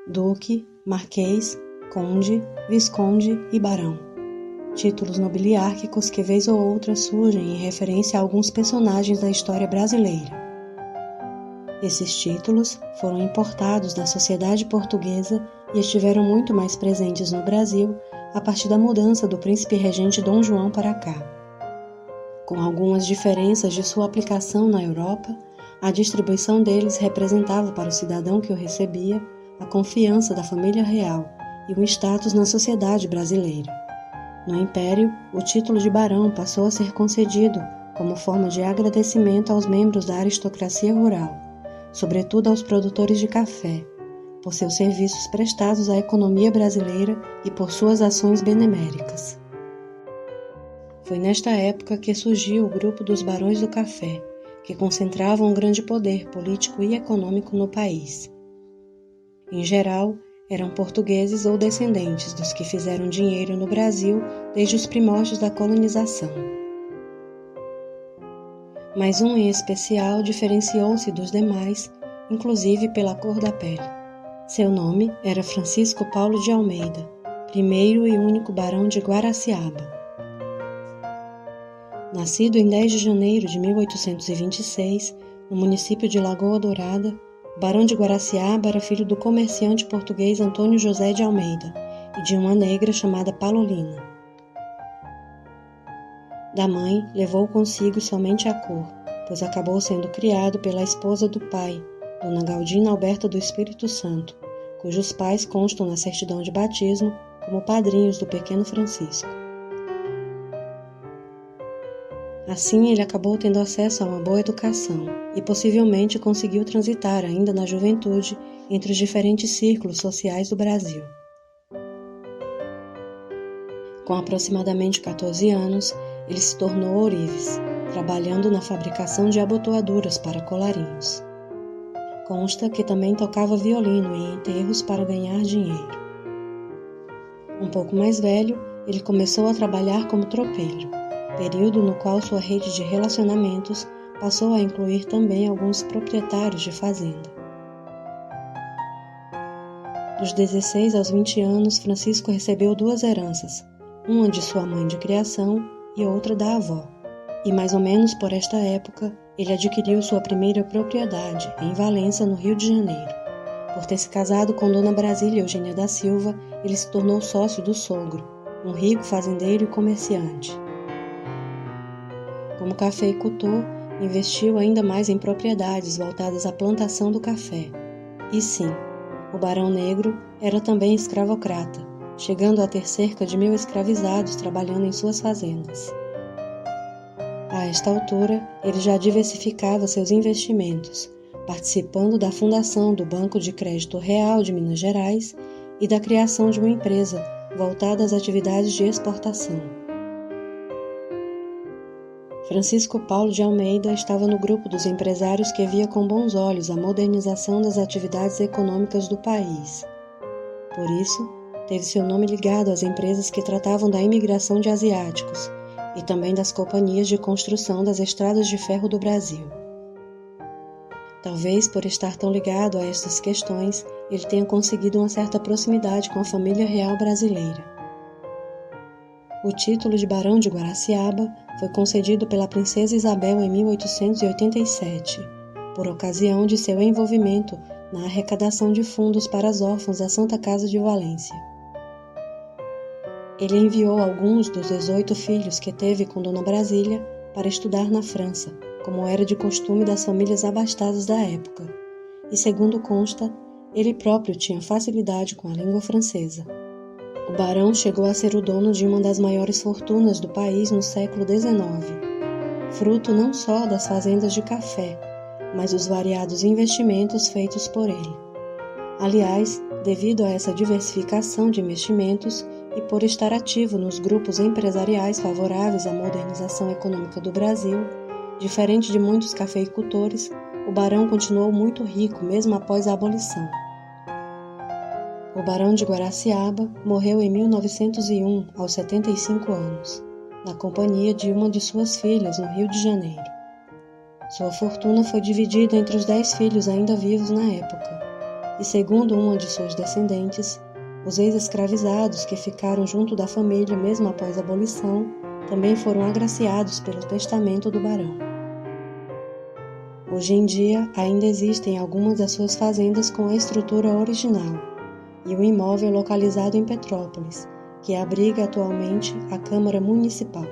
duque, marquês, conde, visconde e barão. Títulos nobiliárquicos que vez ou outra surgem em referência a alguns personagens da história brasileira. Esses títulos foram importados da sociedade portuguesa e estiveram muito mais presentes no Brasil a partir da mudança do príncipe regente Dom João para cá. Com algumas diferenças de sua aplicação na Europa, a distribuição deles representava para o cidadão que o recebia a confiança da família real e o status na sociedade brasileira. No Império, o título de barão passou a ser concedido como forma de agradecimento aos membros da aristocracia rural, sobretudo aos produtores de café, por seus serviços prestados à economia brasileira e por suas ações beneméricas. Foi nesta época que surgiu o grupo dos Barões do Café, que concentravam um grande poder político e econômico no país. Em geral, eram portugueses ou descendentes dos que fizeram dinheiro no Brasil desde os primórdios da colonização. Mas um em especial diferenciou-se dos demais, inclusive pela cor da pele. Seu nome era Francisco Paulo de Almeida, primeiro e único barão de Guaraciaba. Nascido em 10 de janeiro de 1826, no município de Lagoa Dourada, o barão de Guaraciaba era filho do comerciante português Antônio José de Almeida e de uma negra chamada Palolina. Da mãe, levou consigo somente a cor, pois acabou sendo criado pela esposa do pai, Dona Galdina Alberta do Espírito Santo, cujos pais constam na certidão de batismo como padrinhos do pequeno Francisco. Assim, ele acabou tendo acesso a uma boa educação e possivelmente conseguiu transitar ainda na juventude entre os diferentes círculos sociais do Brasil. Com aproximadamente 14 anos, ele se tornou ourives, trabalhando na fabricação de abotoaduras para colarinhos. Consta que também tocava violino em enterros para ganhar dinheiro. Um pouco mais velho, ele começou a trabalhar como tropeiro, período no qual sua rede de relacionamentos passou a incluir também alguns proprietários de fazenda. Dos 16 aos 20 anos, Francisco recebeu 2 heranças, uma de sua mãe de criação e outra da avó. E mais ou menos por esta época, ele adquiriu sua primeira propriedade, em Valença, no Rio de Janeiro. Por ter se casado com Dona Brasília Eugênia da Silva, ele se tornou sócio do sogro, um rico fazendeiro e comerciante. Como cafeicultor, investiu ainda mais em propriedades voltadas à plantação do café. E sim, o Barão Negro era também escravocrata, chegando a ter cerca de 1.000 escravizados trabalhando em suas fazendas. A esta altura, ele já diversificava seus investimentos, participando da fundação do Banco de Crédito Real de Minas Gerais e da criação de uma empresa voltada às atividades de exportação. Francisco Paulo de Almeida estava no grupo dos empresários que via com bons olhos a modernização das atividades econômicas do país. Por isso, teve seu nome ligado às empresas que tratavam da imigração de asiáticos e também das companhias de construção das estradas de ferro do Brasil. Talvez por estar tão ligado a estas questões, ele tenha conseguido uma certa proximidade com a família real brasileira. O título de Barão de Guaraciaba foi concedido pela princesa Isabel em 1887, por ocasião de seu envolvimento na arrecadação de fundos para as órfãs da Santa Casa de Valência. Ele enviou alguns dos 18 filhos que teve com Dona Brasília para estudar na França, como era de costume das famílias abastadas da época, e segundo consta, ele próprio tinha facilidade com a língua francesa. O barão chegou a ser o dono de uma das maiores fortunas do país no século XIX, fruto não só das fazendas de café, mas dos variados investimentos feitos por ele. Aliás, devido a essa diversificação de investimentos e por estar ativo nos grupos empresariais favoráveis à modernização econômica do Brasil, diferente de muitos cafeicultores, o barão continuou muito rico mesmo após a abolição. O Barão de Guaraciaba morreu em 1901, aos 75 anos, na companhia de uma de suas filhas no Rio de Janeiro. Sua fortuna foi dividida entre os 10 filhos ainda vivos na época, e, segundo uma de suas descendentes, os ex-escravizados que ficaram junto da família mesmo após a abolição também foram agraciados pelo testamento do barão. Hoje em dia, ainda existem algumas das suas fazendas com a estrutura original e o imóvel localizado em Petrópolis, que abriga atualmente a Câmara Municipal.